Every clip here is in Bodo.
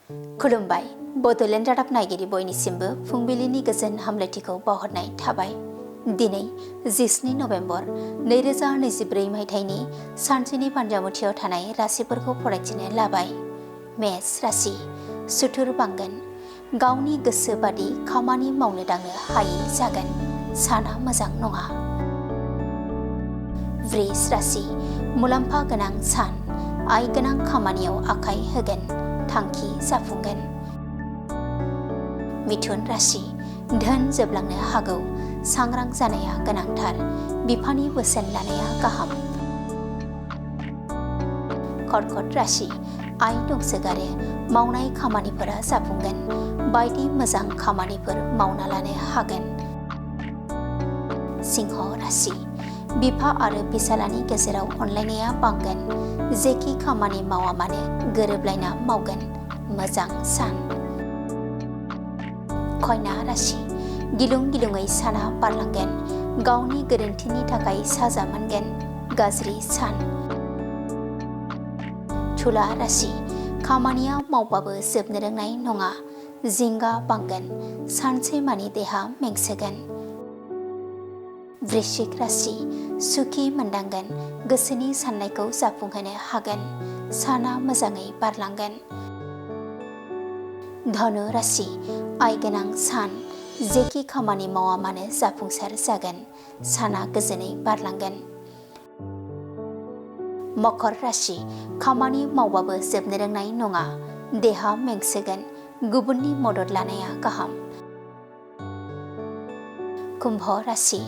खुलुमबाय बड'लेण्ड रादाब नायगिरि बयनिसिमबो फुंबिलिनि गोजोन हामलायथिखौ बावहरनाय थाबाय। दिनै 17 नभेम्बर 2024 मायथाइनि सानसेनि पान्जामुथियाव थानाय राशिफोरखौ फरायथिनो लाबाय। मेष राशि सुथुर बांगोन, गावनि गोसो बादि खामानि मावनो दांनो हायै जागोन, साना मोजां नङा। वृष राशि मुलाम्फा गोनां सान, आय गोनां खामानियाव आखाय होगोन, थांखि जाफुंगोन। मिथुन राशि धोन जोबलांनो हागौ, सांग्रां जानाया गोनांथार, बिफानि बोसोन लानाया गाहाम। कर्कट राशि आय दंसोगारो, मावनाय खामानिफोरा जाफुंगोन, बायदि मोजां खामानिफोर मावना लानो हागोन। सिंह राशि बिफा आरो फिसालानि गेजेराव अनलायनाया बांगोन, जेखि खामानि मावा मानो गोरोबलायना मावगोन, मोजां सान। कन्या राशि गिलुं गिलुङै साना बारलांगोन, गावनि गोरोन्थिनि थाखाय साजा मोनगोन, गाज्रि सान। तुला राशि खामानिया मावबाबो जोबनो रोंनाय नङा, जिंगा बांगोन, सानसे मानि देहा मेंसोगोन। वृश्चिक राशि सुखि मोनदांगोन, गोसोनि साननायखौ जाफुंहोनो हागोन, साना मोजाङै बारलांगोन। धनु राशि आय गोनां सान, जेखि खामानि मावा मानो जाफुंसार जागोन, साना गोजोनै बारलांगोन। मकर राशि खामानि मावबाबो जोबनो रोंनाय नङा, देहा मेंसोगोन, गुबुननि मदद लानाया गाहाम। कुम्भ राशि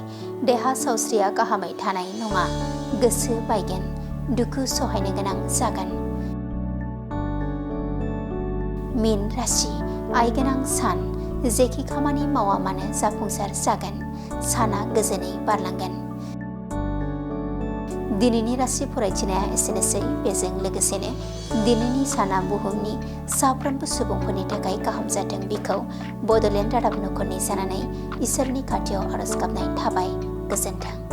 देहा सावस्रिया गाहामै थानाय नङा, गोसो बायगोन, दुखु सहायनो गोनां जागोन। मीन राशि आय गोनां सान, जेखि खामानि मावा मानो जाफुंसार जागोन, साना गोजोनै बारलांगोन। दिनैनि राशि फरायथिनाया एसेनोसै। बेजों लोगोसेनो दिनैनि साना बुहुमनि साफ्रोमबो सुबुंफोरनि थाखाय गाहाम जाथों बिखौ बड'लेण्ड रादाब नखरनि जानानै इसोरनि खाथियाव आरज गाबनाय थाबाय। गोजोन्थों।